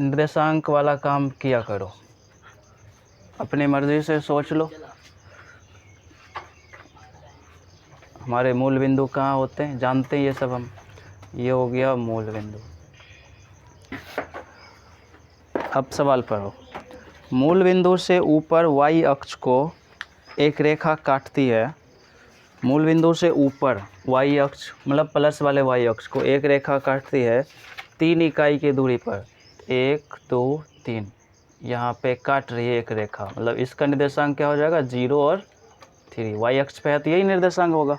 निर्देशांक वाला काम किया करो, अपनी मर्ज़ी से सोच लो। हमारे मूल बिंदु कहाँ होते हैं, जानते हैं ये सब हम। ये हो गया मूल बिंदु। अब सवाल पढ़ो। मूल बिंदु से ऊपर y अक्ष को एक रेखा काटती है। मूल बिंदु से ऊपर y अक्ष मतलब प्लस वाले y अक्ष को एक रेखा काटती है 3 इकाई की दूरी पर। 1 2 3 यहाँ पे काट रही है एक रेखा, मतलब इसका निर्देशांक क्या हो जाएगा, 0 और 3। y अक्ष पे है तो यही निर्देशांक होगा।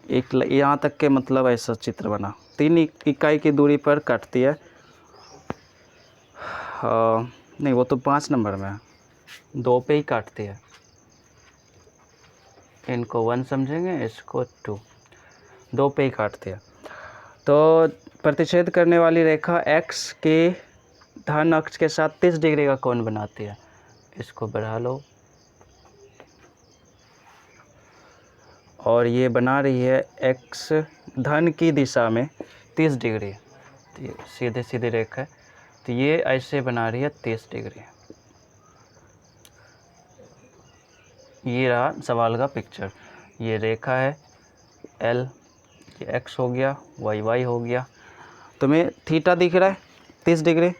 एक यहाँ तक के मतलब ऐसा चित्र बना। 3 इकाई की दूरी पर काटती है। नहीं, वो तो 5 नंबर में है, 2 पे ही काटती है। इनको 1 समझेंगे, इसको 2, 2 पे ही काटती है। तो प्रतिच्छेद करने वाली रेखा x के धन अक्ष के साथ 30 डिग्री का कोण बनाती है। इसको बढ़ा लो, और ये बना रही है x धन की दिशा में 30 डिग्री। तो ये सीधे सीधे रेखा है, तो ये ऐसे बना रही है 30 डिग्री। ये रहा सवाल का पिक्चर। ये रेखा है L, ये x हो गया, y हो गया। तुम्हें थीटा दिख रहा है 30 डिग्री,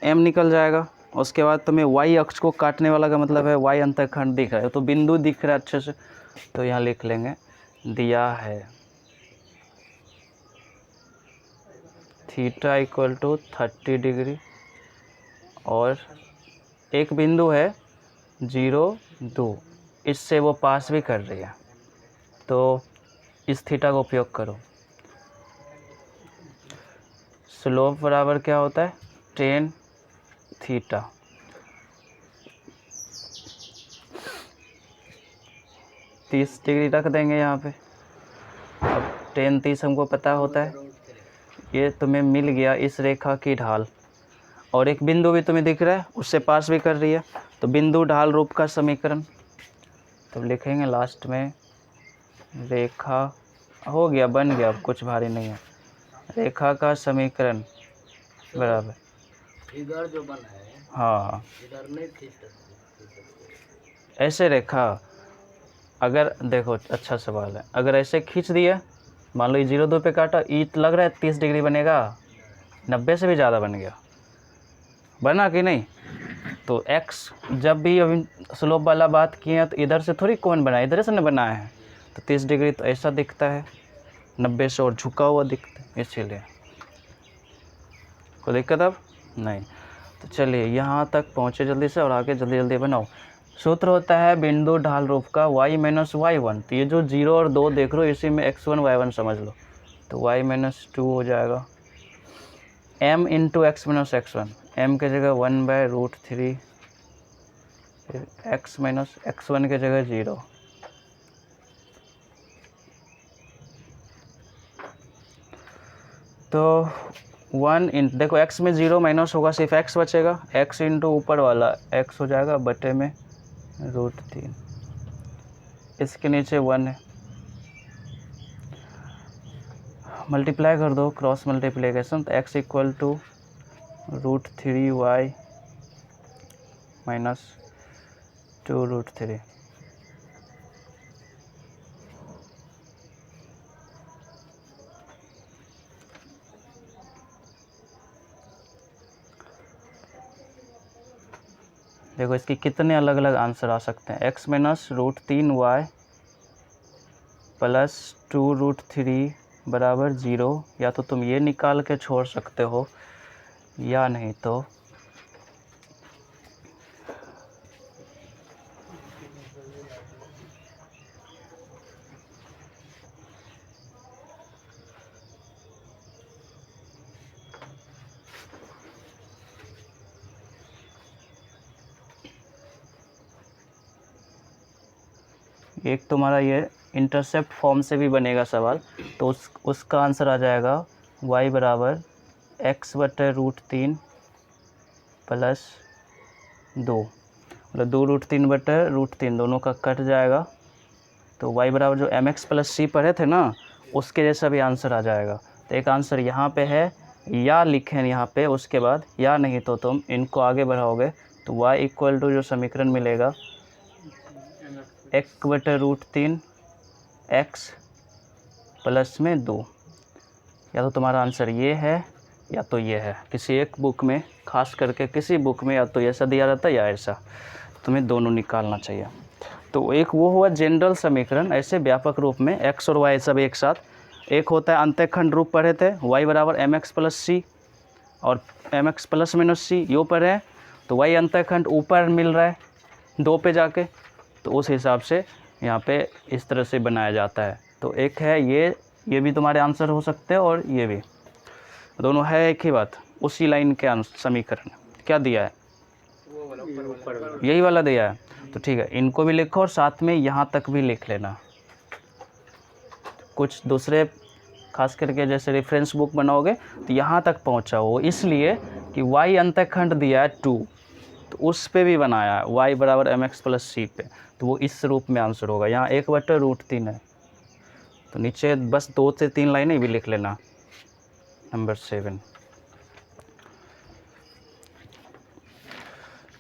m निकल जाएगा। उसके बाद तुम्हें y अक्ष को काटने वाला का मतलब है y अंतःखंड दिख रहा है, तो बिंदु दिख रहा है अच्छे से, तो यहाँ लिख लेंगे दिया है थीटा इक्वल टू 30 डिग्री, और एक बिंदु है 0 2, इससे वो पास भी कर रही है, तो इस थीटा का उपयोग करो। स्लोप बराबर क्या होता है, tan थीटा। तीस डिग्री रख देंगे यहाँ पे। अब tan 30 हमको पता होता है, ये तुम्हें मिल गया इस रेखा की ढाल, और एक बिंदु भी तुम्हें दिख रहा है, उससे पास भी कर रही है, तो बिंदु ढाल रूप का समीकरण। तो लिखेंगे लास्ट में रेखा, हो गया, बन गया, अब कुछ भारी नहीं है। रेखा का समीकरण बराबर, फिगर जो बना है, हाँ इधर नहीं खींच सकते। ऐसे रेखा, अगर देखो अच्छा सवाल है, अगर ऐसे खींच दिया, मान लो ये 0 2 पे काटा, ई लग रहा है 30 डिग्री बनेगा, 90 से भी ज़्यादा बन गया, बना कि नहीं। तो x जब भी अभी स्लोप वाला बात किए हैं, तो इधर से थोड़ी कौन बनाया, इधर से न बनाया है, तो 30 डिग्री तो ऐसा दिखता है, 90 से और झुका हुआ दिखता है, इसीलिए कोई दिक्कत अब नहीं। तो चलिए यहाँ तक पहुँचे जल्दी से, और आगे जल्दी जल्दी बनाओ। सूत्र होता है बिंदु ढाल रूप का y माइनस y1, तो ये जो 0 और 2 देख रहे हो, इसी में x1 y1 समझ लो, तो y माइनस 2 हो जाएगा। m into x minus x1, m के जगह 1/√3, फिर x माइनस x1 के जगह 0। तो 1 इन, देखो x में 0 माइनस होगा, सिर्फ x बचेगा, x इंटू ऊपर वाला x हो जाएगा बटे में √3, इसके नीचे 1 है, मल्टीप्लाई कर दो, क्रॉस मल्टीप्लिकेशन, तो x equal to √3y minus 2√3। देखो इसके कितने अलग अलग आंसर आ सकते हैं, x माइनस √3y प्लस 2√3 बराबर 0, या तो तुम ये निकाल के छोड़ सकते हो, या नहीं तो एक तुम्हारा ये इंटरसेप्ट फॉर्म से भी बनेगा सवाल, तो उसका आंसर आ जाएगा y बराबर x बटे √3 प्लस 2, मतलब 2√3 बटे √3, दोनों का कट जाएगा, तो y बराबर जो mx प्लस c पढ़े थे ना, उसके जैसा भी आंसर आ जाएगा। तो एक आंसर यहाँ पे है, या लिखें यहाँ पे, उसके बाद या नहीं तो तुम इनको आगे बढ़ाओगे तो y इक्वल टू जो समीकरण मिलेगा 1/√3 x प्लस में 2। या तो तुम्हारा आंसर ये है या तो ये है। किसी एक बुक में, खास करके किसी बुक में या तो ऐसा दिया रहता है या ऐसा, तुम्हें दोनों निकालना चाहिए। तो एक वो हुआ जनरल समीकरण, ऐसे व्यापक रूप में x और y सब एक साथ। एक होता है अंतःखंड रूप पढ़े थे, y बराबर mx प्लस c और mx प्लस माइनस c, यो पढ़े हैं तो y अंतःखंड ऊपर मिल रहा है 2 पे जाके, तो उस हिसाब से यहाँ पे इस तरह से बनाया जाता है। तो एक है ये भी तुम्हारे आंसर हो सकते हैं और ये भी, दोनों है एक ही बात, उसी लाइन के समीकरण। क्या दिया है? यही वाला दिया है, तो ठीक है, इनको भी लिखो और साथ में यहाँ तक भी लिख लेना। कुछ दूसरे खास करके जैसे रेफरेंस बुक बनाओगे तो यहाँ तक पहुँचा हो, इसलिए कि y अंतःखंड दिया है 2, तो उस पे भी बनाया है y बराबर mx प्लस c पे, तो वो इस रूप में आंसर होगा। यहाँ 1/√3 है, तो नीचे बस 2 से 3 लाइनें भी लिख लेना। नंबर 7,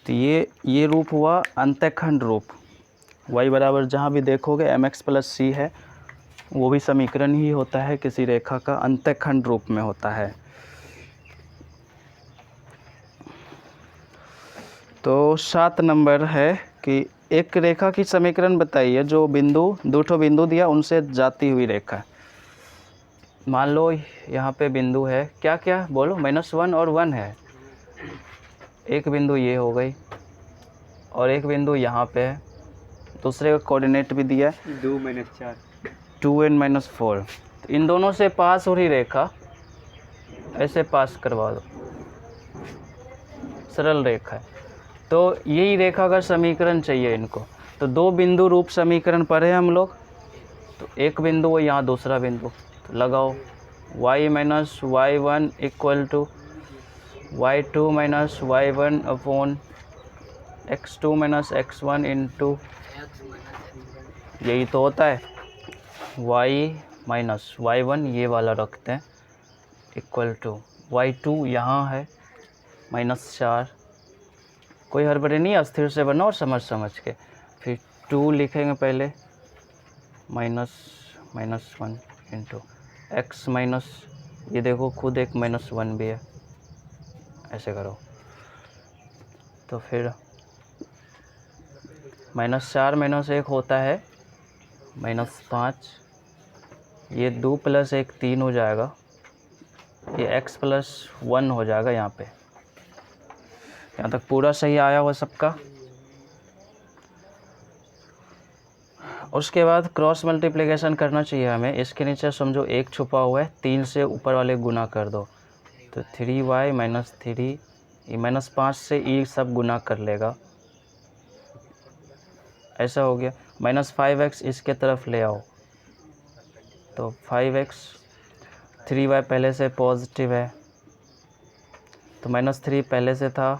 तो ये रूप हुआ अंतःखंड रूप। y बराबर जहाँ भी देखोगे mx प्लस c है, वो भी समीकरण ही होता है, किसी रेखा का अंतःखंड रूप में होता है। तो 7 नंबर है कि एक रेखा की समीकरण बताइए जो दो ठो बिंदु दिया, उनसे जाती हुई रेखा। मान लो यहाँ पे बिंदु है, क्या क्या बोलो, -1 और 1 है। एक बिंदु ये हो गई और एक बिंदु यहाँ पे है, दूसरे का कोऑर्डिनेट भी दिया है 2-4 2n-4। तो इन दोनों से पास हो रही रेखा, ऐसे पास करवा दो, सरल रेखा है। तो यही रेखा का समीकरण चाहिए इनको। तो 2 बिंदु रूप समीकरण पढ़े हम लोग, तो एक बिंदु और यहाँ दूसरा बिंदु, तो लगाओ y minus y1 equal to y2 minus y1 upon x2 minus x1 into, यही तो होता है y माइनस y1, ये वाला रखते हैं, इक्वल टू y2 यहाँ है -4, कोई हड़बड़ी नहीं, अस्थिर से बनाओ समझ के। फिर 2 लिखेंगे पहले, -1 इंटू x माइनस, ये देखो खुद एक -1 भी है, ऐसे करो। तो फिर -4 -1 होता है -5, ये 2 + 1 3 हो जाएगा, ये x + 1 हो जाएगा। यहाँ पे यहाँ तक पूरा सही आया हुआ सबका। उसके बाद क्रॉस मल्टीप्लिकेशन करना चाहिए हमें। इसके नीचे समझो 1 छुपा हुआ है, 3 से ऊपर वाले गुना कर दो, तो 3y - 3, ये -5 से e सब गुना कर लेगा, ऐसा हो गया। -5x इसके तरफ ले आओ, तो 5x, 3y पहले से पॉजिटिव है, तो -3 पहले से था,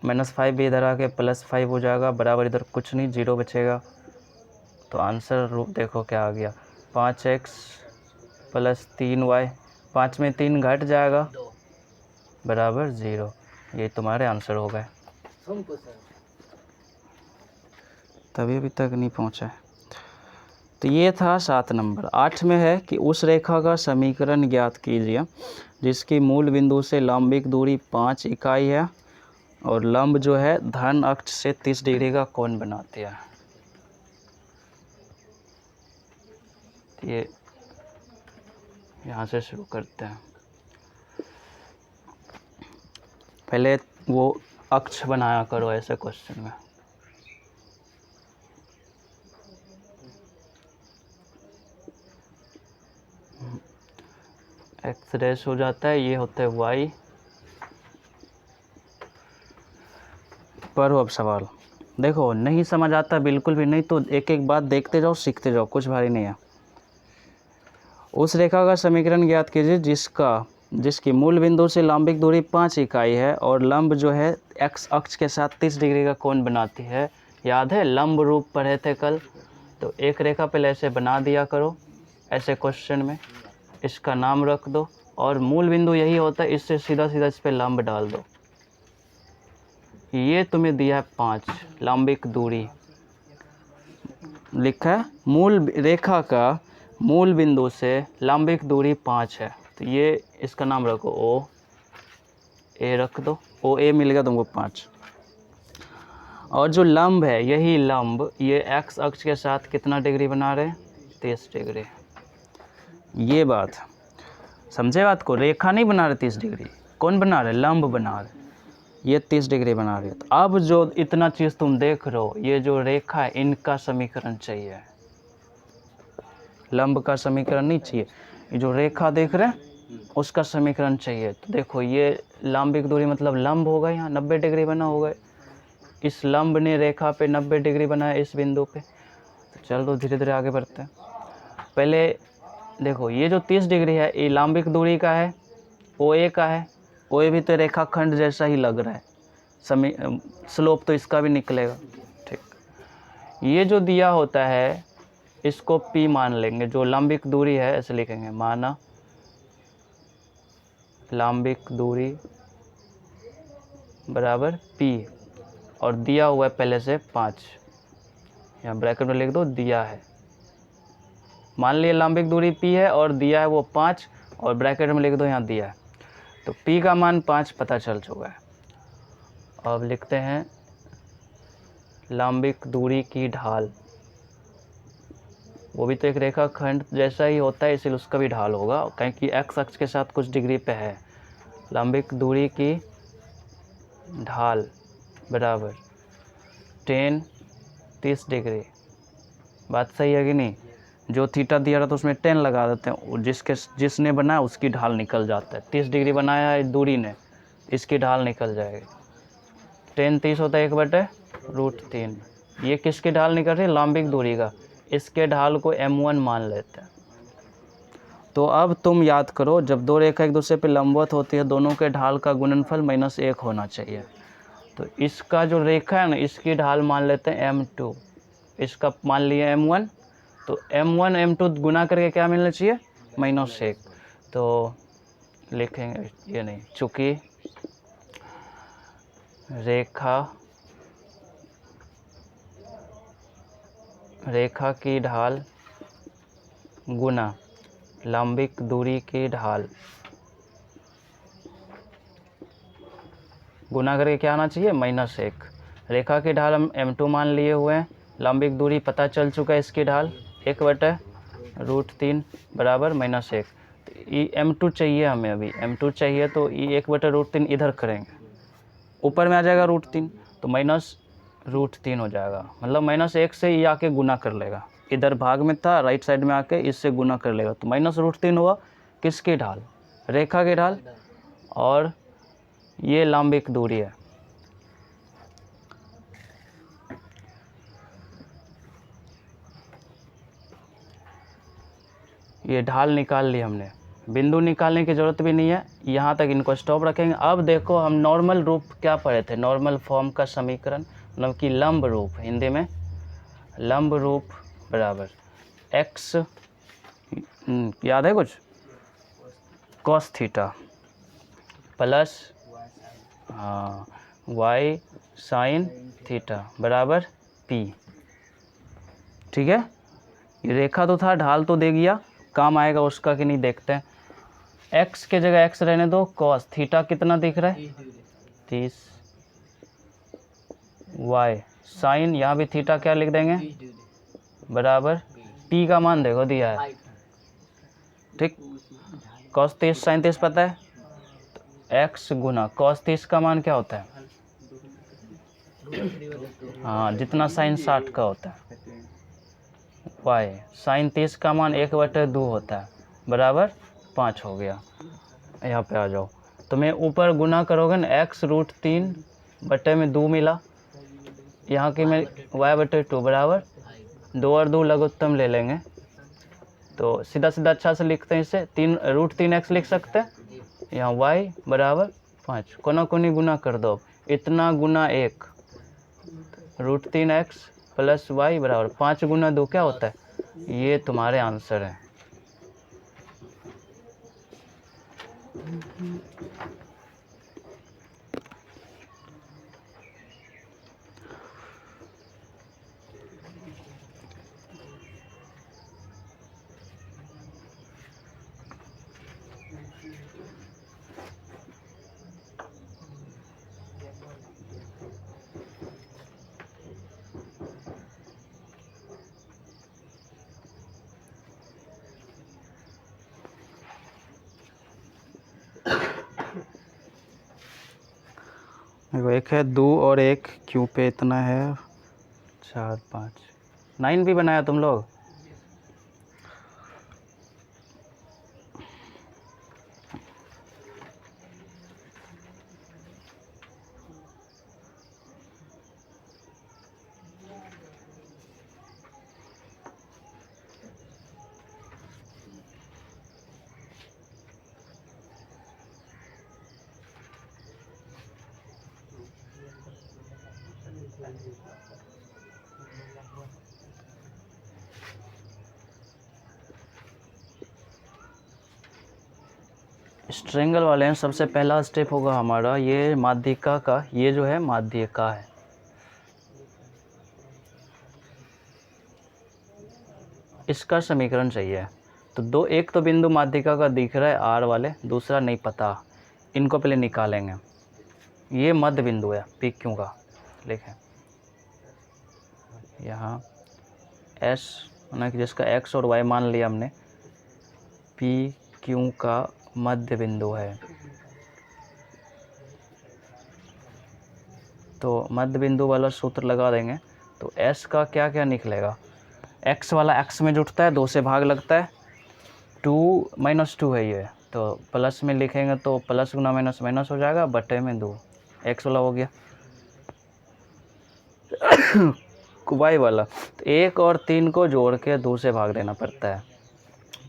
-5 भी इधर आके +5 हो जाएगा, बराबर इधर कुछ नहीं, 0 बचेगा। तो आंसर रूप देखो क्या आ गया, 5x + 3y, 5 में 3 घट जाएगा, बराबर 0। ये तुम्हारे आंसर हो गए। तभी अभी तक नहीं पहुँचा है। तो ये था 7 नंबर। 8 में है कि उस रेखा का समीकरण ज्ञात कीजिए जिसकी मूल बिंदु से लंबिक दूरी 5 इकाई है और लंब जो है धन अक्ष से 30 डिग्री का कोण बनाती है। तो ये यहाँ से शुरू करते हैं। पहले वो अक्ष बनाया करो ऐसे क्वेश्चन में। एक्स डैश हो जाता है, ये होता है वाई। पढ़ो अब सवाल। देखो नहीं समझ आता बिल्कुल भी नहीं तो एक एक बात देखते जाओ, सीखते जाओ, कुछ भारी नहीं है। उस रेखा का समीकरण ज्ञात कीजिए जिसकी मूल बिंदु से लंबिक दूरी 5 इकाई है और लंब जो है एक्स अक्ष के साथ 30 डिग्री का कोण बनाती है। याद है लंब रूप पढ़े थे कल, तो एक रेखा पहले ऐसे बना दिया करो ऐसे क्वेश्चन में, इसका नाम रख दो और मूल बिंदु यही होता है, इससे सीधा सीधा इस पर लंब डाल दो। ये तुम्हें दिया है 5 लंबिक दूरी, लिखा है मूल रेखा का मूल बिंदु से लंबिक दूरी 5 है, तो ये इसका नाम रखो ओ ए रख दो, ओ ए मिल गया तुमको 5। और जो लंब है यही लंब ये एक्स अक्ष के साथ कितना डिग्री बना रहे हैं, 30 डिग्री। ये बात समझे बात को, रेखा नहीं बना रहे 30 डिग्री, कौन बना रहे, लंब बना रहे, ये 30 डिग्री बना रही है। तो अब जो इतना चीज़ तुम देख रहे हो, ये जो रेखा है इनका समीकरण चाहिए, लंब का समीकरण नहीं चाहिए, ये जो रेखा देख रहे हैं उसका समीकरण चाहिए। तो देखो ये लंबिक दूरी मतलब लंब होगा, यहाँ 90 डिग्री बना होगा, इस लंब ने रेखा पे 90 डिग्री बनाया इस बिंदु पे। तो चलो धीरे धीरे आगे बढ़ते हैं। पहले देखो ये जो 30 डिग्री है ये लंबिक दूरी का है, ओ ए का है, ओ ए भी तो रेखाखंड जैसा ही लग रहा है, स्लोप तो इसका भी निकलेगा। ठीक, ये जो दिया होता है इसको P मान लेंगे, जो लंबिक दूरी है ऐसे लिखेंगे, माना लंबिक दूरी बराबर P, और दिया हुआ है पहले से 5, यहाँ ब्रैकेट में लिख दो दिया है, मान लिया लंबिक दूरी P है और दिया है वो 5, और ब्रैकेट में लिख दो यहाँ दिया है, तो P का मान 5 पता चल चुका है। अब लिखते हैं लंबिक दूरी की ढाल, वो भी तो एक रेखाखंड जैसा ही होता है इसलिए उसका भी ढाल होगा, क्योंकि एक्स अक्ष के साथ कुछ डिग्री पे है। लंबिक दूरी की ढाल बराबर 30 डिग्री, बात सही है कि नहीं, जो थीटा दिया रहा था उसमें 10 लगा देते हैं, जिसने बनाया उसकी ढाल निकल जाता है। 30 डिग्री बनाया है दूरी ने, इसकी ढाल निकल जाएगी, 10 30 होता है 1/√3। ये किसकी ढाल निकल रही है, लंबिक दूरी का, इसके ढाल को m1 मान लेते हैं। तो अब तुम याद करो, जब दो रेखा एक दूसरे पे लंबवत होती है दोनों के ढाल का गुणनफल -1 होना चाहिए। तो इसका जो रेखा है ना इसकी ढाल मान लेते हैं m2, इसका मान लिया m1, तो m1 m2 गुना करके क्या मिलना चाहिए, -1। तो लिखेंगे ये नहीं, चूँकि रेखा की ढाल गुना लंबिक दूरी की ढाल, गुना करके क्या आना चाहिए, -1। रेखा की ढाल हम m2 मान लिए हुए हैं, लंबिक दूरी पता चल चुका है, इसकी ढाल 1/√3 बराबर -1। तो ये m2 चाहिए हमें, अभी m2 चाहिए, तो ये 1/√3 इधर करेंगे, ऊपर में आ जाएगा √3, तो -√3 हो जाएगा, मतलब -1 से ये आके गुना कर लेगा, इधर भाग में था राइट साइड में आके इससे गुना कर लेगा, तो -√3 हुआ किसकी ढाल, रेखा की ढाल, और ये लंबिक दूरी है। ये ढाल निकाल ली हमने, बिंदु निकालने की ज़रूरत भी नहीं है, यहाँ तक इनको स्टॉप रखेंगे। अब देखो हम नॉर्मल रूप क्या पढ़े थे, नॉर्मल फॉर्म का समीकरण, मतलब कि लंब रूप, हिंदी में लंब रूप बराबर x, याद है कुछ, cos theta plus y sin theta बराबर p। ठीक है, ये रेखा तो था, ढाल तो दे दिया, काम आएगा उसका कि नहीं देखते हैं। x के जगह x रहने दो, cos थीटा कितना दिख रहा है 30, y sin यहाँ भी थीटा क्या लिख देंगे बराबर p का मान देखो दिया है, ठीक, cos 30 sin 30 पता है, तो x गुना cos 30 का मान क्या होता है, हाँ जितना sin 60 का होता है, y sin 30 का मान 1/2 होता है बराबर 5 हो गया। यहाँ पे आ जाओ, तो मैं ऊपर गुना करोगे ना, x√3/2 मिला, यहाँ की मैं y/2 बराबर 2 और 2 लघुत्तम ले लेंगे, तो सीधा सीधा अच्छा से लिखते हैं इसे, √3x लिख सकते हैं, यहाँ y बराबर 5, कोना कोनी गुना कर दो, इतना गुना 1, √3x प्लस y बराबर 5 गुना 2 क्या होता है, ये तुम्हारे आंसर है। देखो एक है 2 और 1 क्यू पे इतना है 4 5 9 भी बनाया तुम लोग। इस ट्रायंगल वाले में सबसे पहला स्टेप होगा हमारा ये माध्यिका का, ये जो है माध्यिका है। इसका समीकरण चाहिए। तो दो, एक तो बिंदु माध्यिका का दिख रहा है आर वाले, दूसरा नहीं पता, इनको पहले निकालेंगे। ये मध्य बिंदु है पी क्यू का, लिखें यहाँ एस ना कि जिसका एक्स और वाई मान लिया हमने, पी क्यू का मध्य बिंदु है। तो मध्य बिंदु वाला सूत्र लगा देंगे। तो एस का क्या क्या निकलेगा, एक्स वाला एक्स में जुटता है, 2 से भाग लगता है, 2 - 2 है ये, तो प्लस में लिखेंगे तो प्लस गुना माइनस माइनस हो जाएगा, बटे में 2 एक्स वाला हो गया। वाई वाला तो 1 और 3 को जोड़ के 2 से भाग देना पड़ता है,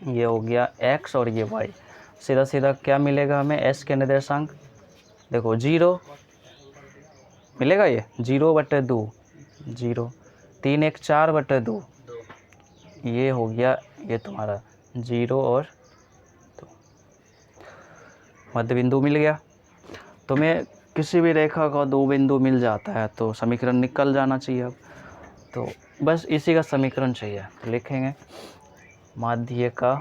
ये हो गया एक्स और ये वाई। सीधा सीधा क्या मिलेगा हमें, एस के निर्देशांक देखो 0 मिलेगा, ये 0/2 0, 3 1 4/2, ये हो गया ये तुम्हारा 0 और 2, मध्य बिंदु मिल गया। तुम्हें किसी भी रेखा का 2 बिंदु मिल जाता है तो समीकरण निकल जाना चाहिए। अब तो बस इसी का समीकरण चाहिए, तो लिखेंगे माध्यिका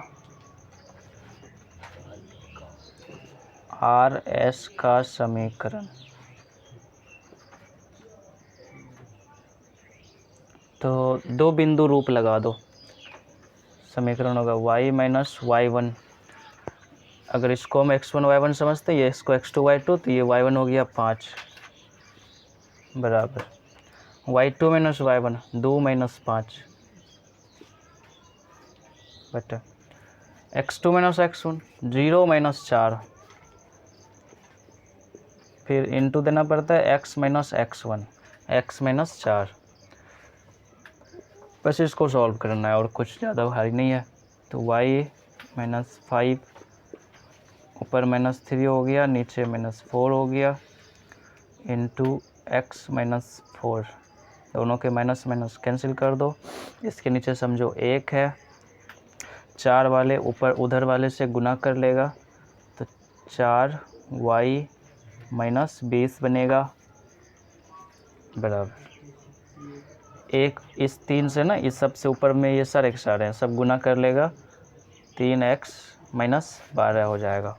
आर एस का समीकरण। तो 2 बिंदु रूप लगा दो, समीकरण होगा y - y1। अगर इसको हम x1 y1 समझते हैं, ये इसको x2 y2, तो ये y1 हो गया 5 बराबर y2 - y1 2 - 5 बटा x2 - x1 0 - 4, फिर इंटू देना पड़ता है x - x1 x - 4। बस इसको सॉल्व करना है और कुछ ज़्यादा भारी नहीं है। तो y - 5 ऊपर -3 हो गया, नीचे -4 हो गया, इंटू x - 4, दोनों के माइनस माइनस कैंसिल कर दो। इसके नीचे समझो 1 है, 4 वाले ऊपर उधर वाले से गुना कर लेगा, तो 4y - 20 बनेगा बराबर 1। इस 3 से ना, इस सब से ऊपर में ये सारे के सारे हैं, सब गुना कर लेगा, 3x - 12 हो जाएगा।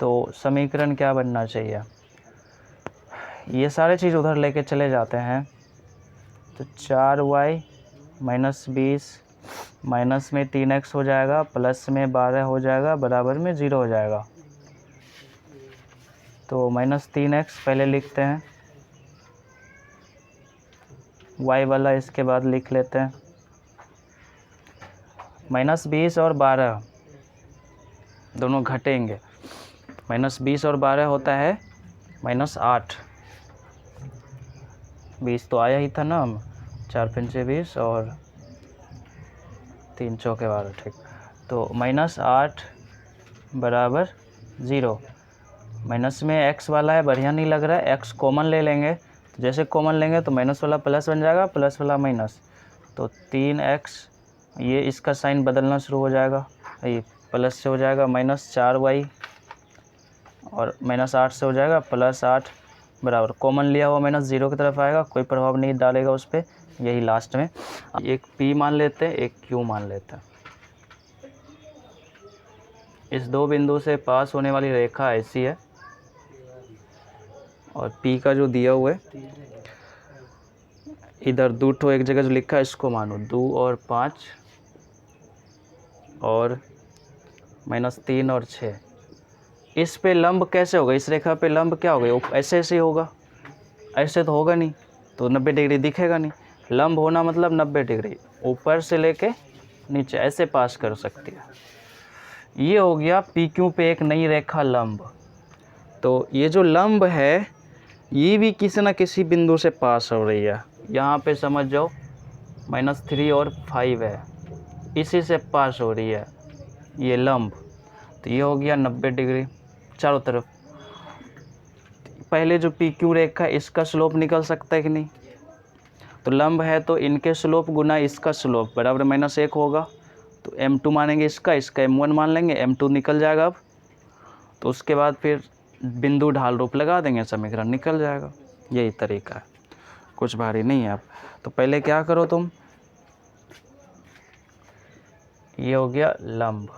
तो समीकरण क्या बनना चाहिए, ये सारे चीज़ उधर लेके चले जाते हैं, तो 4y - 20 माइनस में 3x हो जाएगा, प्लस में 12 हो जाएगा, बराबर में 0 हो जाएगा। तो -3x पहले लिखते हैं, y वाला इसके बाद लिख लेते हैं। -20 और 12 दोनों घटेंगे, -20 और 12 होता है -8, 20 तो आया ही था ना, हम 4 × 5 = 20 और 3 × 4 = 12, ठीक। तो -8 बराबर 0। माइनस में x वाला है, बढ़िया नहीं लग रहा है, x कॉमन ले लेंगे, तो जैसे कॉमन लेंगे तो माइनस वाला प्लस बन जाएगा, प्लस वाला माइनस, तो 3x, ये इसका साइन बदलना शुरू हो जाएगा, ये प्लस से हो जाएगा -4y, और -8 से हो जाएगा +8 बराबर, कॉमन लिया हुआ -0 की तरफ आएगा, कोई प्रभाव नहीं डालेगा उस पर, यही लास्ट में एक P मान लेते हैं, एक Q मान लेते हैं। इस 2 बिंदु से पास होने वाली रेखा ऐसी है, और P का जो दिया हुआ है, इधर 2 एक जगह जो लिखा है इसको मानो 2 और 5 और -3 और 6। इस पे लंब कैसे होगा, इस रेखा पे लंब क्या होगा, ऐसे ऐसे ही होगा, ऐसे तो होगा नहीं, तो 90 डिग्री दिखेगा नहीं। लंब होना मतलब 90 डिग्री, ऊपर से लेके नीचे ऐसे पास कर सकती है। ये हो गया पी क्यू पे एक नई रेखा लंब। तो ये जो लंब है ये भी किसी न किसी बिंदु से पास हो रही है। यहाँ पे समझ जाओ -3 और 5 है, इसी से पास हो रही है ये लंब। तो ये हो गया 90 डिग्री चारों तरफ। पहले जो पी क्यू रेखा इसका स्लोप निकल सकता है कि नहीं, तो लंब है तो इनके स्लोप गुना इसका स्लोप बराबर -1 होगा। तो m2 मानेंगे, इसका m1 मान लेंगे, m2 निकल जाएगा अब। तो उसके बाद फिर बिंदु ढाल रूप लगा देंगे, समीकरण निकल जाएगा। यही तरीका है, कुछ भारी नहीं है। अब तो पहले क्या करो तुम, ये हो गया लंब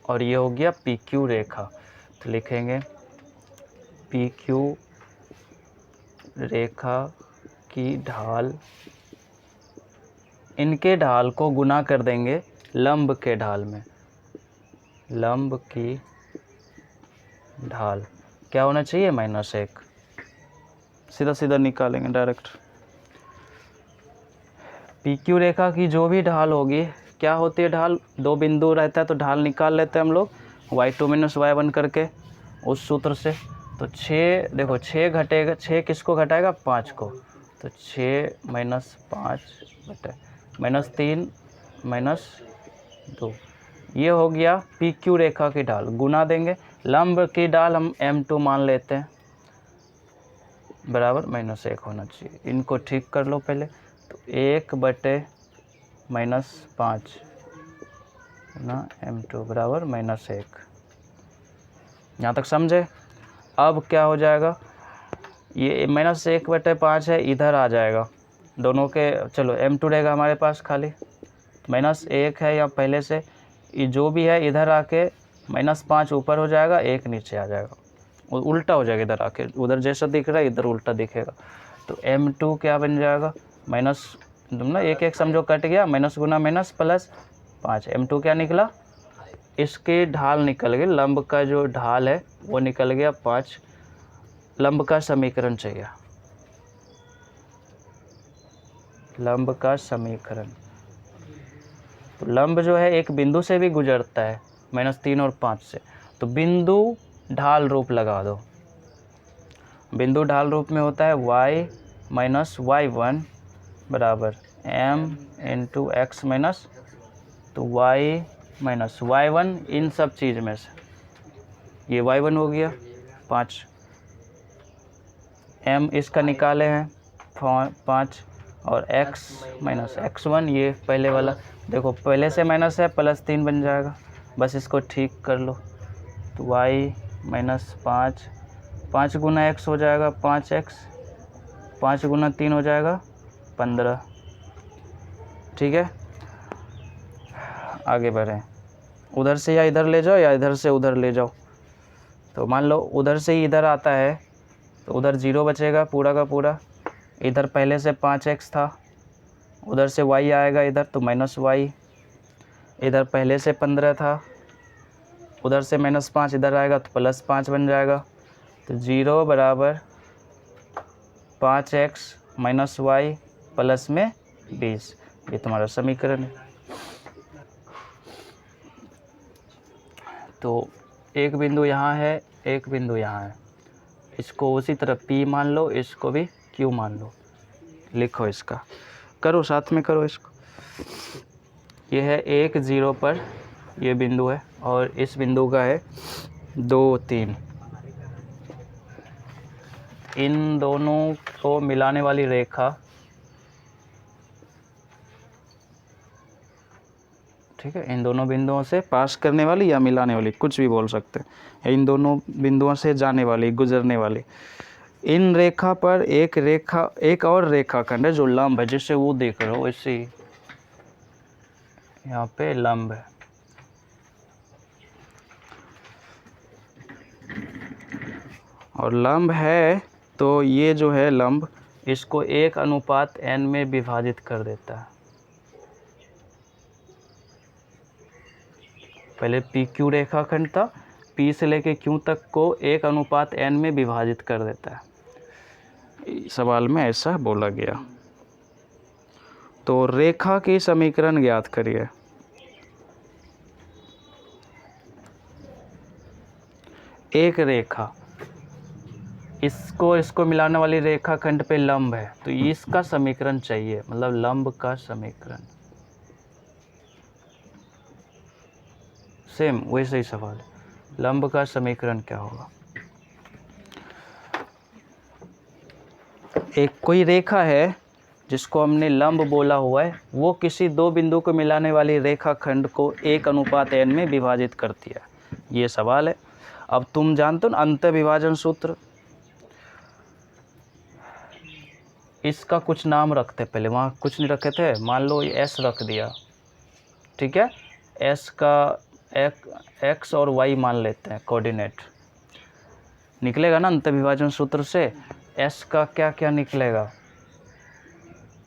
और ये हो गया पी क्यू रेखा। तो लिखेंगे पी क्यू रेखा की ढाल, इनके ढाल को गुना कर देंगे लंब के ढाल में। लंब की ढाल क्या होना चाहिए, -1। सीधा सीधा निकालेंगे डायरेक्ट। पी क्यू रेखा की जो भी ढाल होगी, क्या होती है ढाल, दो बिंदु रहता है तो ढाल निकाल लेते हैं हम लोग y2 - y1 करके उस सूत्र से। तो 6 देखो 6 घटेगा, 6 किसको घटाएगा, 5 को। तो 6 - 5 बटे -3 -2, ये हो गया पी क्यू रेखा की ढाल। गुना देंगे लंब की ढाल हम m2 मान लेते हैं, बराबर -1 होना चाहिए। इनको ठीक कर लो पहले। तो 1 बटे -5 ना m2 बराबर -1। यहाँ तक समझे। अब क्या हो जाएगा, ये -1 बटे 5 है, इधर आ जाएगा दोनों के। चलो m2 रहेगा हमारे पास खाली, -1 है या पहले से, ये जो भी है इधर आके -5 ऊपर हो जाएगा, 1 नीचे आ जाएगा, उल्टा हो जाएगा इधर आके, उधर जैसा दिख रहा है इधर उल्टा दिखेगा। तो m2 क्या बन जाएगा, माइनस तुम ना 1 1 समझो कट गया, माइनस गुना माइनस प्लस 5, m2 क्या निकला, इसके ढाल निकल गए, लंब का जो ढाल है वो निकल गया 5। लंब का समीकरण चाहिए, लंब का समीकरण। तो लंब जो है एक बिंदु से भी गुजरता है, -3 और 5 से। तो बिंदु ढाल रूप लगा दो। बिंदु ढाल रूप में होता है y - y1 बराबर m × x माइनस, तो y - y1 इन सब चीज़ में से, ये y1 हो गया 5, m इसका निकाले हैं 5, और x - x1 ये पहले वाला, देखो पहले से माइनस है, +3 बन जाएगा, बस इसको ठीक कर लो। तो y - 5, 5 गुना x हो जाएगा 5x, 5 गुना 3 हो जाएगा 15। ठीक है, आगे बढ़ें। उधर से या इधर ले जाओ या इधर से उधर ले जाओ। तो मान लो उधर से ही इधर आता है तो उधर 0 बचेगा पूरा का पूरा, इधर पहले से 5x था, उधर से y आएगा इधर तो -y, इधर पहले से 15 था, उधर से -5 इधर आएगा तो +5 बन जाएगा। तो 0 बराबर 5x - y प्लस में 20, ये तुम्हारा समीकरण है। तो एक बिंदु यहाँ है, एक बिंदु यहाँ है, इसको उसी तरह P मान लो, इसको भी Q मान लो। लिखो इसका, करो साथ में करो इसको। ये है 1 0 पर ये बिंदु है और इस बिंदु का है 2 3। इन दोनों को मिलाने वाली रेखा, ठीक है, इन दोनों बिंदुओं से पास करने वाली या मिलाने वाली, कुछ भी बोल सकते हैं, इन दोनों बिंदुओं से जाने वाली, गुजरने वाली। इन रेखा पर एक और रेखा खंड है जो लंब है, जिससे वो देख रहे हो, इसी यहाँ पे लंब है। और लंब है तो ये जो है लंब, इसको 1:n में विभाजित कर देता है। पहले पी क्यू रेखाखंड था, पी से लेके क्यू तक को 1:n में विभाजित कर देता है। सवाल में ऐसा बोला गया। तो रेखा की समीकरण ज्ञात करिए। एक रेखा इसको मिलाने वाली रेखाखंड पे लंब है, तो इसका समीकरण चाहिए, मतलब लंब का समीकरण। सेम वैसे ही सवाल है, लंब का समीकरण क्या होगा। एक कोई रेखा है जिसको हमने लंब बोला हुआ है, वो किसी दो बिंदु को मिलाने वाली रेखाखंड को 1:n में विभाजित करती है, ये सवाल है। अब तुम जानते हो ना अंतःविभाजन सूत्र, इसका कुछ नाम रखते, पहले वहाँ कुछ नहीं रखे थे, मान लो ये एस रख दिया, ठीक है, एस का एक्स और वाई मान लेते हैं कोऑर्डिनेट, निकलेगा ना अंतःविभाजन सूत्र से एस का क्या क्या निकलेगा,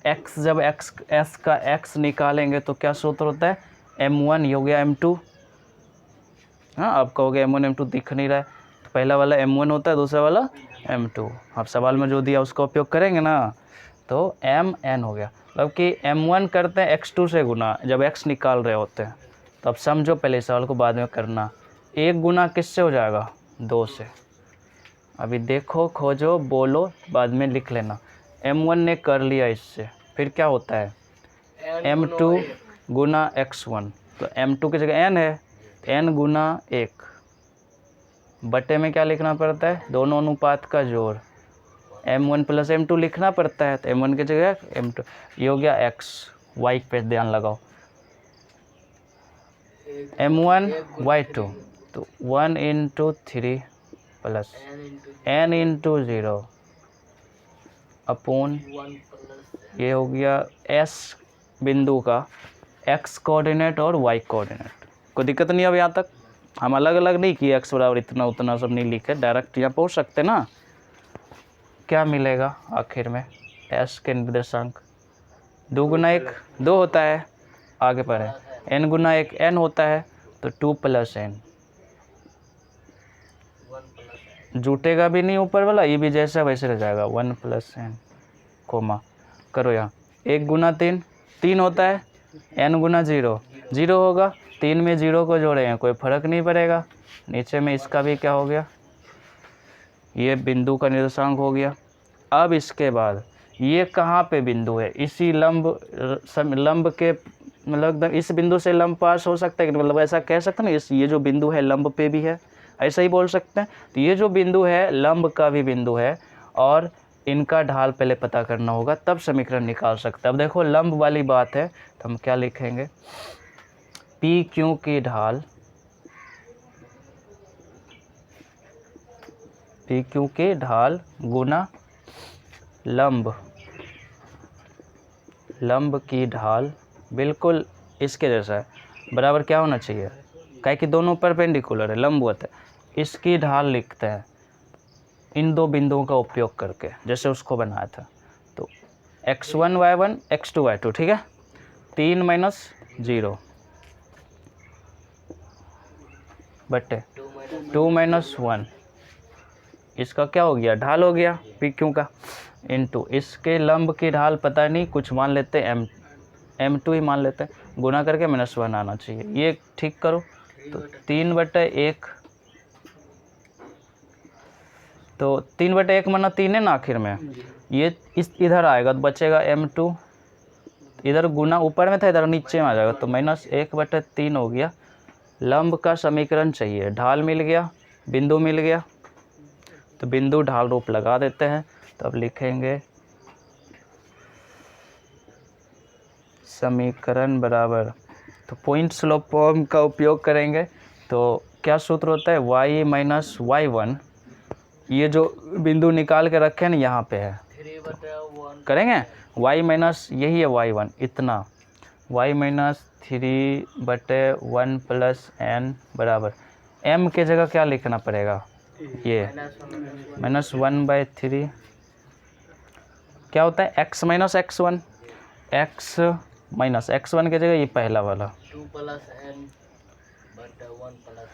एक्स, जब एक्स एस का एक्स निकालेंगे तो क्या सूत्र होता है, m1 हो गया m2, हाँ आप कहोगे m1 m2 दिख नहीं रहा है, तो पहला वाला m1 होता है, दूसरा वाला m2, आप सवाल में जो दिया उसका उपयोग करेंगे ना, तो mn हो गया, मतलब कि m1 करते हैं x2 से गुना जब x निकाल रहे होते हैं, तो अब समझो पहले सवाल को बाद में करना, 1 गुना किससे हो जाएगा, 2 से, अभी देखो खोजो बोलो बाद में लिख लेना, m1 ने कर लिया इससे, फिर क्या होता है m2 गुना x1, तो m2 की जगह n है, n गुना 1 बटे में क्या लिखना पड़ता है, दोनों अनुपात का जोड़, m1 प्लस m2 लिखना पड़ता है, तो m1 की जगह m2, ये हो गया x, y पे ध्यान लगाओ, m1 y2, तो 1 × 3 प्लस n × 0 अपॉन, ये हो गया s बिंदु का x कोऑर्डिनेट और y कोऑर्डिनेट, कोई दिक्कत नहीं। अब यहाँ तक हम अलग अलग नहीं किए, x बराबर इतना उतना सब नहीं लिखे, डायरेक्ट यहाँ पहुँच सकते ना। क्या मिलेगा आखिर में, s के निर्देशांक 2 गुना 1 2 होता है, आगे पढ़े n गुना 1 n होता है, तो 2 + n, जुटेगा भी नहीं ऊपर वाला, ये भी जैसा वैसे रह जाएगा, 1 + n कोमा करो यहाँ, 1 गुना 3 3 होता है, n गुना 0 0 होगा, 3 में 0 को जोड़े हैं कोई फर्क नहीं पड़ेगा, नीचे में इसका भी क्या हो गया, ये बिंदु का निर्देशांक हो गया। अब इसके बाद ये कहाँ पे बिंदु है, इसी लंब के मतलब इस बिंदु से लंब पास हो सकता है, मतलब ऐसा कह सकते हैं ना, ये जो बिंदु है लंब पे भी है, ऐसा ही बोल सकते हैं। तो ये जो बिंदु है लंब का भी बिंदु है, और इनका ढाल पहले पता करना होगा, तब समीकरण निकाल सकते हैं। अब देखो लंब वाली बात है, तो हम क्या लिखेंगे, पी क्यू की ढाल, पी क्यू की ढाल गुना लंब, लंब की ढाल बिल्कुल इसके जैसा है, बराबर क्या होना चाहिए, काहे कि दोनों परपेंडिकुलर है, लंबवत है, इसकी ढाल लिखते हैं इन दो बिंदुओं का उपयोग करके, जैसे उसको बनाया था, तो x1 y1 x2 y2, ठीक है, 3 - 0 बटे 2 - 1, इसका क्या हो गया, ढाल हो गया पी क्यू का, इनटू इसके लंब की ढाल पता नहीं, कुछ मान लेते हैं m2 ही मान लेते हैं, गुना करके -1 आना चाहिए, ये ठीक करो, तो 3/1, तो 3/1 माना 3 है ना आखिर में, ये इस इधर आएगा तो बचेगा m2, इधर गुना ऊपर में था इधर नीचे में आ जाएगा, तो -1/3 हो गया। लंब का समीकरण चाहिए, ढाल मिल गया, बिंदु मिल गया, तो बिंदु ढाल रूप लगा देते हैं, तो अब लिखेंगे समीकरण बराबर, तो पॉइंट स्लोप फॉर्म का उपयोग करेंगे, तो क्या सूत्र होता है, y - y1, ये जो बिंदु निकाल के रखे हैं ना यहाँ पे है, तो करेंगे y- यही है y1 इतना, y - 3/1 + n बराबर, m के जगह क्या लिखना पड़ेगा, ये -1/3, क्या होता है x - x1, x - x1 की जगह ये पहला वाला 2 + n बट 1+।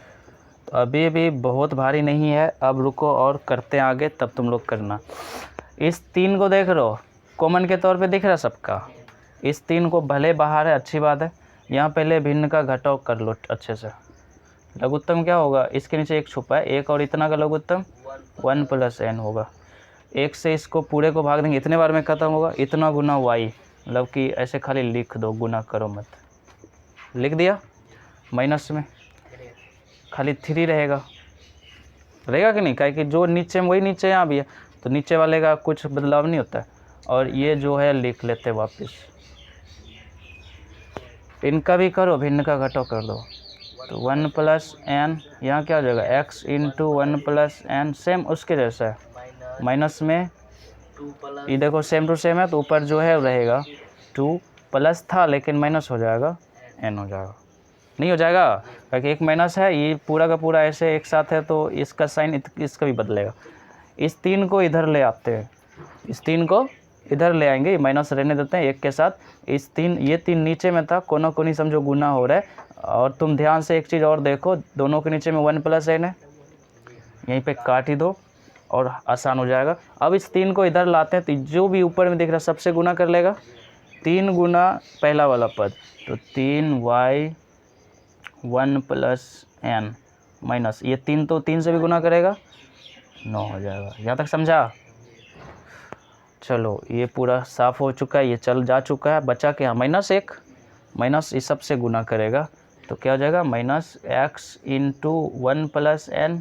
तो अभी भी बहुत भारी नहीं है, अब रुको और करते हैं आगे, तब तुम लोग करना। इस 3 को देख रहे हो, कॉमन के तौर पे दिख रहा है सबका। इस 3 को भले बाहर है, अच्छी बात है। यहाँ पहले भिन्न का घटाव कर लो अच्छे से। लघुत्तम क्या होगा, इसके नीचे एक छुपा है, एक और इतना का लघुत्तम 1+n होगा। एक से इसको पूरे को भाग देंगे, इतने बार में ख़त्म होगा। इतना गुना y, मतलब कि ऐसे खाली लिख दो, गुना करो मत। लिख दिया, माइनस में खाली 3 रहेगा कि नहीं, काहे कि जो नीचे में वही नीचे यहाँ भी है, तो नीचे वाले का कुछ बदलाव नहीं होता है। और ये जो है लिख लेते वापस, इनका भी करो, भिन्न का घटाव कर दो। तो 1+n, यहाँ क्या हो जाएगा, x इंटू 1+n, सेम उसके जैसा है। माइनस में 2+। ये देखो सेम टू सेम है, तो ऊपर जो है रहेगा 2, प्लस था लेकिन माइनस हो जाएगा, n हो जाएगा। नहीं हो जाएगा, क्योंकि एक माइनस है, ये पूरा का पूरा ऐसे एक साथ है, तो इसका साइन इसका भी बदलेगा। इस 3 को इधर ले आते हैं, इस 3 को इधर ले आएंगे, माइनस रहने देते हैं एक के साथ। इस 3, ये 3 नीचे में था, कोनों कोनी समझो गुना हो रहा है। और तुम ध्यान से एक चीज़ और देखो, दोनों के नीचे में 1+n है, यहीं पे काट ही दो और आसान हो जाएगा। अब इस 3 को इधर लाते हैं, तो जो भी ऊपर में दिख रहा है सबसे गुना कर लेगा, 3 गुना पहला वाला पद, तो 3y 1+n माइनस ये 3, तो 3 से भी गुना करेगा, 9 हो जाएगा। यहाँ तक समझा? चलो ये पूरा साफ हो चुका है, ये चल जा चुका है। बचा क्या, -1, माइनस इस सब से गुना करेगा, तो क्या हो जाएगा, -x इंटू 1+n,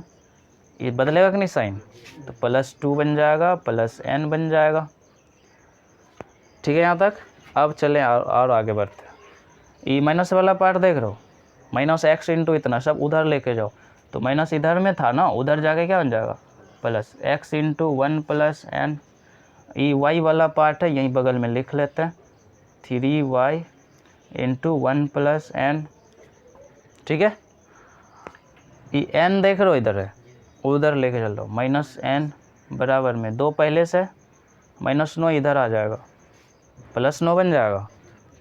ये बदलेगा कि नहीं साइन, तो +2 बन जाएगा, +n बन जाएगा। ठीक है यहाँ तक। अब चलें और आगे बढ़ते हैं। ये माइनस वाला पार्ट देख रहे हो, -x इंटू इतना सब उधर लेके जाओ, तो माइनस इधर में था ना, उधर जाके क्या बन जाएगा, +x इंटू 1+n। ये y वाला पार्ट है, यहीं बगल में लिख लेते हैं, 3y इंटू 1+n। ठीक है, ये n देख रहे हो इधर है, उधर लेके चल रहा हूँ, -n बराबर में 2 पहले से, -9 इधर आ जाएगा, +9 बन जाएगा।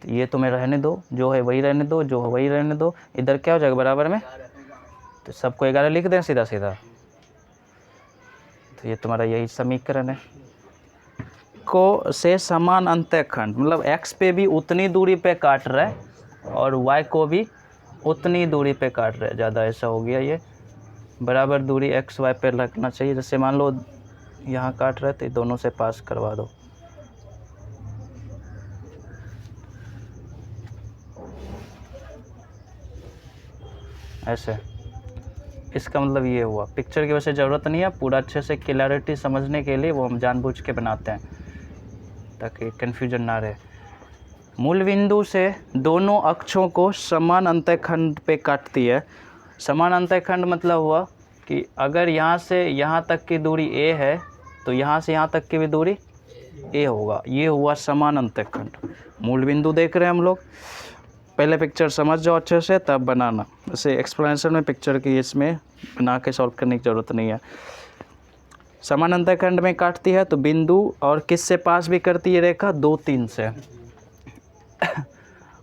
तो ये तुम्हें रहने दो, जो है वही रहने दो, जो है वही रहने दो। इधर क्या हो जाएगा बराबर में, तो सबको 11 लिख दें सीधा सीधा। तो ये तुम्हारा यही समीकरण है। को से समान अंतःखंड, मतलब x पे भी उतनी दूरी पे काट रहा है और y को भी उतनी दूरी पे काट रहा है, ज़्यादा ऐसा हो गया। ये बराबर दूरी x y पे रखना चाहिए। जैसे मान लो यहाँ काट रहे थे, दोनों से पास करवा दो, ऐसे। इसका मतलब ये हुआ, पिक्चर की वजह से ज़रूरत नहीं है, पूरा अच्छे से क्लैरिटी समझने के लिए वो हम जानबूझ के बनाते हैं ताकि कन्फ्यूजन ना रहे। मूल बिंदु से दोनों अक्षों को समान अंतःखंड पे काटती है। समान अंतःखंड मतलब हुआ कि अगर यहाँ से यहाँ तक की दूरी a है, तो यहाँ से यहाँ तक की भी दूरी a होगा। ये हुआ समान अंतःखंड। मूल बिंदु देख रहे हैं हम लोग, पहले पिक्चर समझ जाओ अच्छे से, तब बनाना। जैसे एक्सप्लेनेशन में पिक्चर की इसमें बना के सॉल्व करने की ज़रूरत नहीं है। समान अंतःखंड में काटती है तो बिंदु और किससे पास भी करती है रेखा, 2 3 से।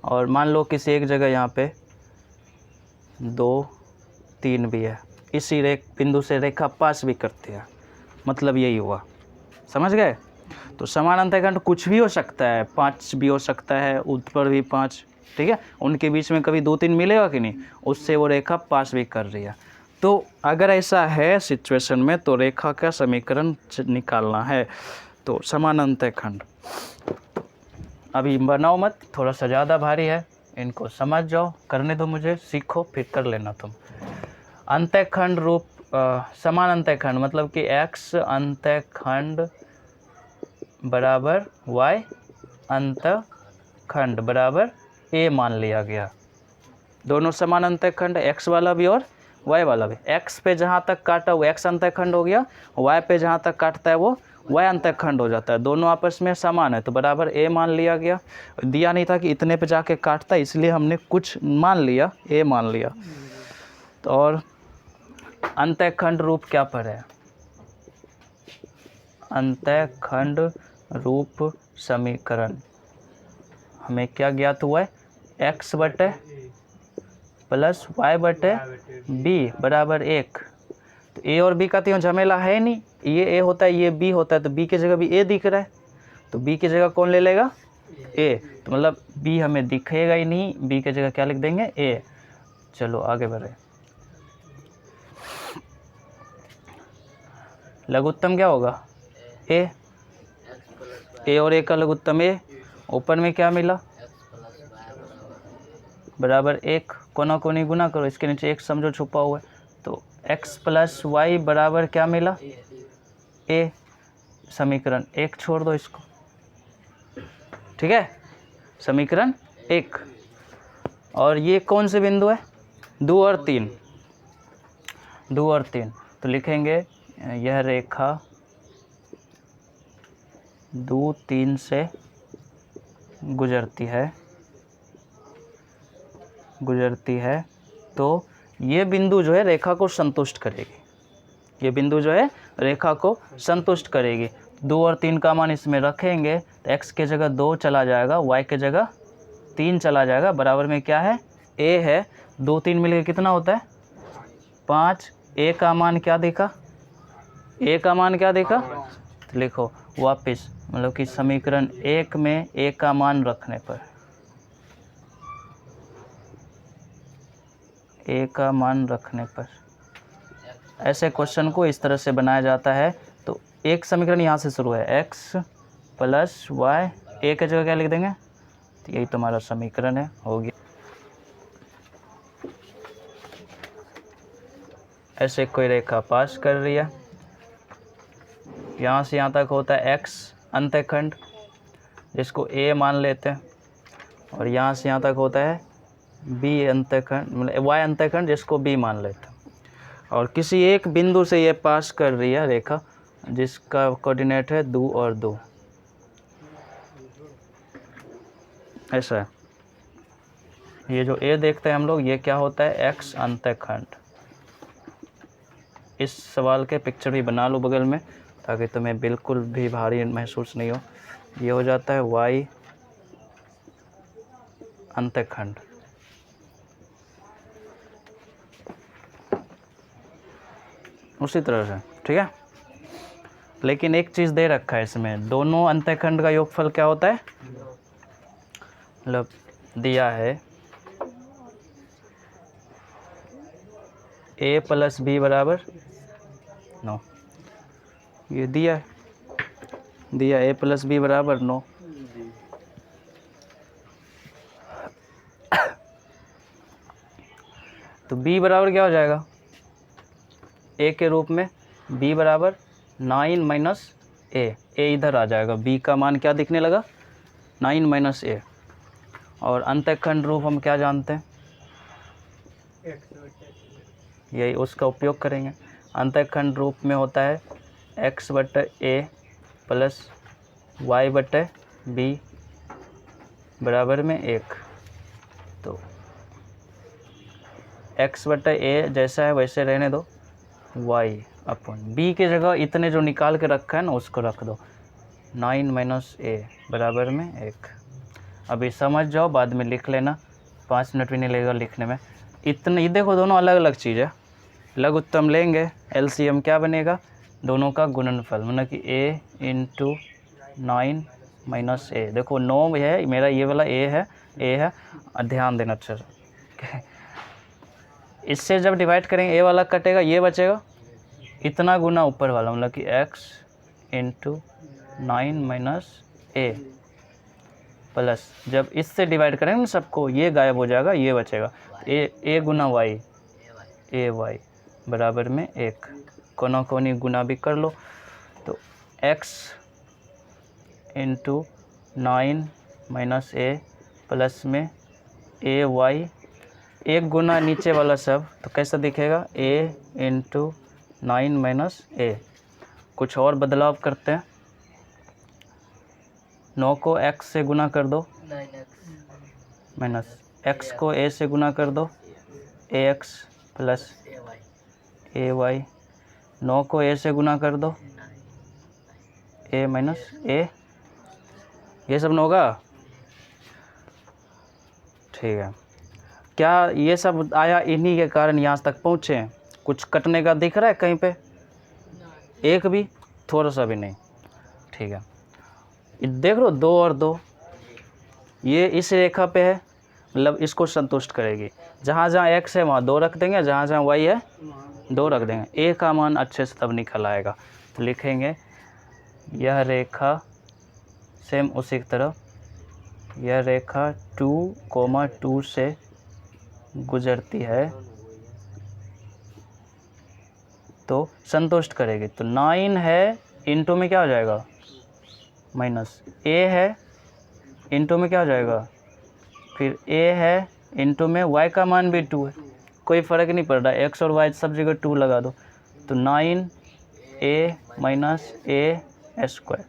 और मान लो किसी एक जगह यहाँ पे 2 3 भी है, इसी बिंदु से रेखा पास भी करती है, मतलब यही हुआ। समझ गए? तो समान अंतःखंड कुछ भी हो सकता है, 5 भी हो सकता है, ऊपर भी 5, ठीक है। उनके बीच में कभी 2 3 मिलेगा कि नहीं, उससे वो रेखा पास भी कर रही है। तो अगर ऐसा है सिचुएशन में, तो रेखा का समीकरण निकालना है। तो समान अंतःखंड अभी बनाओ मत, थोड़ा सा ज़्यादा भारी है, इनको समझ जाओ, करने दो मुझे, सीखो फिर कर लेना तुम। अंतःखंड रूप समान अंतःखंड मतलब कि x अंतःखंड बराबर y अंतःखंड बराबर a मान लिया गया। दोनों समान अंतःखंड, x वाला भी और y वाला भी। x पे जहाँ तक काटा वो x अंतःखंड हो गया, y पे जहाँ तक काटता है वो y अंतःखंड हो जाता है। दोनों आपस में समान है, तो बराबर a मान लिया गया। दिया नहीं था कि इतने पे जाके काटता है, इसलिए हमने कुछ मान लिया, a मान लिया। तो और अंतःखंड रूप क्या पर है, अंतःखंड रूप समीकरण हमें क्या ज्ञात हुआ है, x बटे प्लस वाई बटे बी बराबर 1। तो ए और बी का तो झमेला है नहीं, ये ए होता है ये बी होता है, तो बी की जगह भी ए दिख रहा है, तो बी की जगह कौन ले लेगा? ए। तो मतलब बी हमें दिखेगा ही नहीं, बी की जगह क्या लिख देंगे? ए। चलो आगे बढ़े। लघुत्तम क्या होगा? ए। ए और ए का लघुत्तम ए। ऊपर में क्या मिला? बराबर 1। कोना कोनी गुना करो, इसके नीचे एक समझो छुपा हुआ है, तो x प्लस वाई बराबर क्या मिला? ए। समीकरण 1 छोड़ दो इसको, ठीक है, समीकरण 1। और ये कौन से बिंदु है? 2 और 3, 2 और 3। तो लिखेंगे यह रेखा 2 3 से गुजरती है, तो ये बिंदु जो है रेखा को संतुष्ट करेगी, ये बिंदु जो है रेखा को संतुष्ट करेगी। 2 और 3 का मान इसमें रखेंगे तो x के जगह 2 चला जाएगा, y के जगह 3 चला जाएगा, बराबर में क्या है? a है। 2 3 मिलकर कितना होता है? 5। a का मान क्या देखा? a का मान क्या देखा? तो लिखो वापस, मतलब कि समीकरण 1 में a का मान रखने पर, a का मान रखने पर ऐसे क्वेश्चन को इस तरह से बनाया जाता है। तो एक समीकरण यहाँ से शुरू है, x प्लस वाई, ए की जगह क्या लिख देंगे? तो यही तुम्हारा समीकरण है, हो गया। ऐसे कोई रेखा पास कर रही है, यहाँ से यहाँ तक होता है x अंतःखंड, जिसको a मान लेते हैं, और यहाँ से यहाँ तक होता है b अंतःखंड, मतलब y अंतःखंड, जिसको b मान लेते हैं। और किसी एक बिंदु से ये पास कर रही है रेखा, जिसका कोऑर्डिनेट है 2 और 2, ऐसा है। ये जो a देखते हैं हम लोग, ये क्या होता है? x अंतःखंड। इस सवाल के पिक्चर भी बना लो बगल में, ताकि तुम्हें बिल्कुल भी भारी महसूस नहीं हो। ये हो जाता है y अंतःखंड। उसी तरह से, ठीक है। लेकिन एक चीज़ दे रखा है इसमें, दोनों अंतःखंड का योगफल क्या होता है? मतलब दिया है a प्लस बी बराबर 9, ये दिया a प्लस बी बराबर 9। तो b बराबर क्या हो जाएगा? a के रूप में b बराबर 9 माइनस a इधर आ जाएगा, b का मान क्या दिखने लगा? 9 माइनस a। और अंतःखंड रूप हम क्या जानते हैं? यही उसका उपयोग करेंगे। अंतःखंड रूप में होता है x बटे a प्लस y बटे b बराबर में 1। तो x बटे a जैसा है वैसे रहने दो, y अपन b की जगह इतने जो निकाल के रखा है ना उसको रख दो, 9 माइनस a बराबर में 1। अभी समझ जाओ, बाद में लिख लेना, 5 मिनट भी नहीं लगेगा लिखने में। इतने, ये देखो दोनों अलग अलग चीज़ है। लघुत्तम लेंगे, एलसीएम क्या बनेगा? दोनों का गुणनफल, मतलब कि a इंटू 9 माइनस a। देखो 9 है मेरा, ये वाला a है, ध्यान देना अच्छा से। इससे जब डिवाइड करेंगे a वाला कटेगा, ये बचेगा, इतना गुना ऊपर वाला, मतलब कि x into 9 minus a plus, जब इससे डिवाइड करेंगे ना सबको, ये गायब हो जाएगा, ये बचेगा, a गुना y, ay बराबर में 1। कोना कोनी गुना भी कर लो, तो x into 9 minus a plus में ay, 1 गुना नीचे वाला सब, तो कैसा दिखेगा? a into 9 minus a। कुछ और बदलाव करते हैं, 9 को x से गुना कर दो, 9x माइनस x को a से गुना कर दो, ax प्लस ay। 9 को a से गुना कर दो, a माइनस a। ये सब न होगा, ठीक है। क्या ये सब आया इन्हीं के कारण यहाँ तक पहुँचे हैं? कुछ कटने का दिख रहा है कहीं पे? एक भी, थोड़ा सा भी नहीं। ठीक है, ये देख लो 2 और 2, ये इस रेखा पे है, मतलब इसको संतुष्ट करेगी। जहाँ जहाँ x है वहाँ 2 रख देंगे, जहाँ जहाँ y है 2 रख देंगे। a का मान अच्छे से तब निकल आएगा। तो लिखेंगे यह रेखा सेम उसी की तरह, यह रेखा 2, 2 से गुजरती है तो संतुष्ट करेगी। तो 9 है, इंटू में क्या हो जाएगा माइनस, a है इंटू में क्या हो जाएगा, फिर a है इंटू में y का मान भी 2 है, कोई फ़र्क नहीं पड़ रहा, x और y सब जगह 2 लगा दो। तो 9a माइनस a²।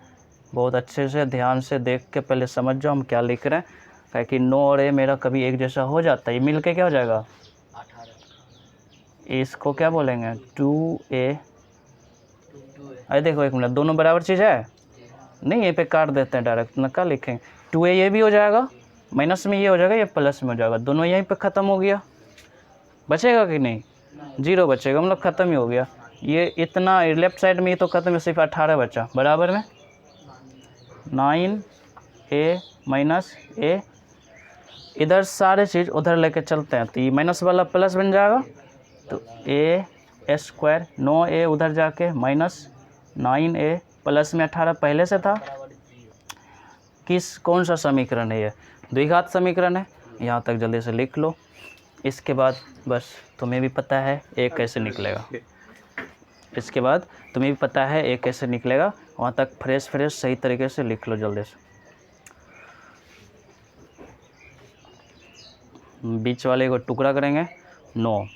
बहुत अच्छे से ध्यान से देख के पहले समझ जाओ हम क्या लिख रहे हैं, ताकि 9 और a मेरा कभी एक जैसा हो जाता है, ये मिल के क्या हो जाएगा 18। इसको क्या बोलेंगे 2a। अरे देखो एक मिनट, दोनों बराबर चीज़ है नहीं, ये पे काट देते हैं डायरेक्ट, ना क्या लिखेंगे 2a, ये भी हो जाएगा माइनस में, ये हो जाएगा, ये प्लस में हो जाएगा, दोनों यहीं पे ख़त्म हो गया। बचेगा कि नहीं, 0 बचेगा, मतलब ख़त्म ही हो गया। ये इतना लेफ्ट साइड में ये तो ख़त्म है, सिर्फ 18 बचा, बराबर में 9a माइनस a। इधर सारे चीज़ उधर लेके चलते हैं, तो ये माइनस वाला प्लस बन जाएगा, तो a², 9a उधर जाके माइनस 9a प्लस में 18 पहले से था। कौन सा समीकरण है ये, द्विघात समीकरण है। यहाँ तक जल्दी से लिख लो, इसके बाद बस तुम्हें भी पता है a कैसे निकलेगा, इसके बाद तुम्हें भी पता है a कैसे निकलेगा। वहाँ तक फ्रेश सही तरीके से लिख लो जल्दी से। बीच वाले को टुकड़ा करेंगे 9,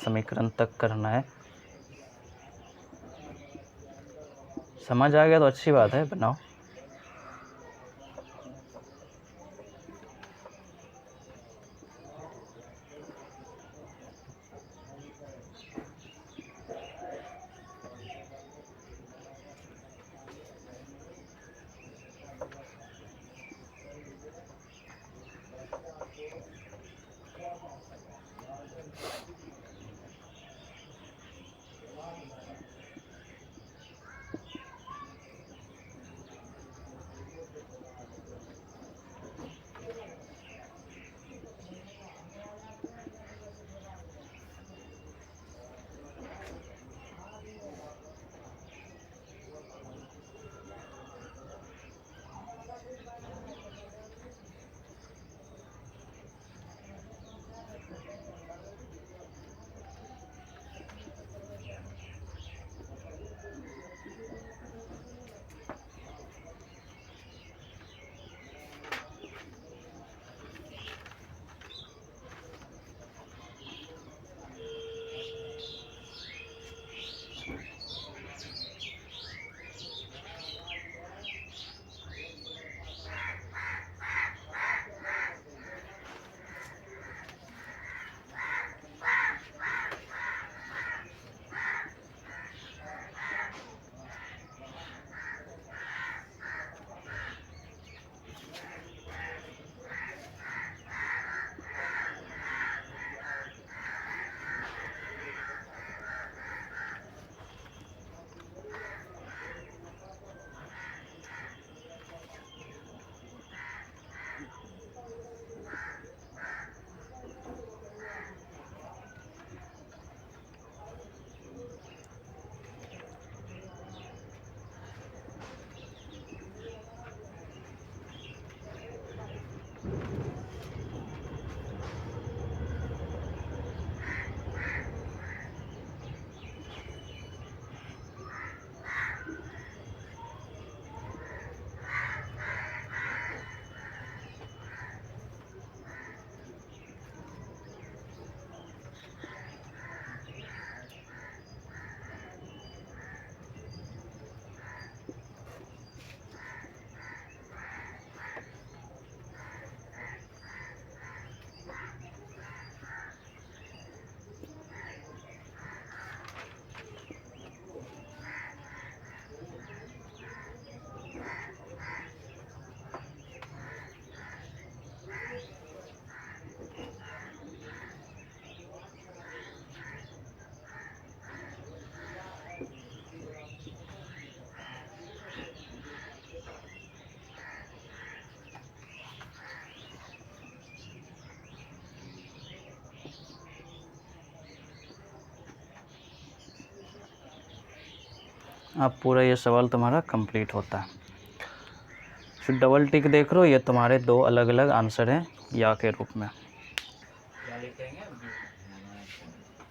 समीकरण तक करना है। समझ आ गया तो अच्छी बात है, बनाओ। अब पूरा ये सवाल तुम्हारा कंप्लीट होता है। फिर डबल टिक देख रहे हो, ये तुम्हारे दो अलग अलग आंसर हैं या के रूप में। क्या लिखेंगे?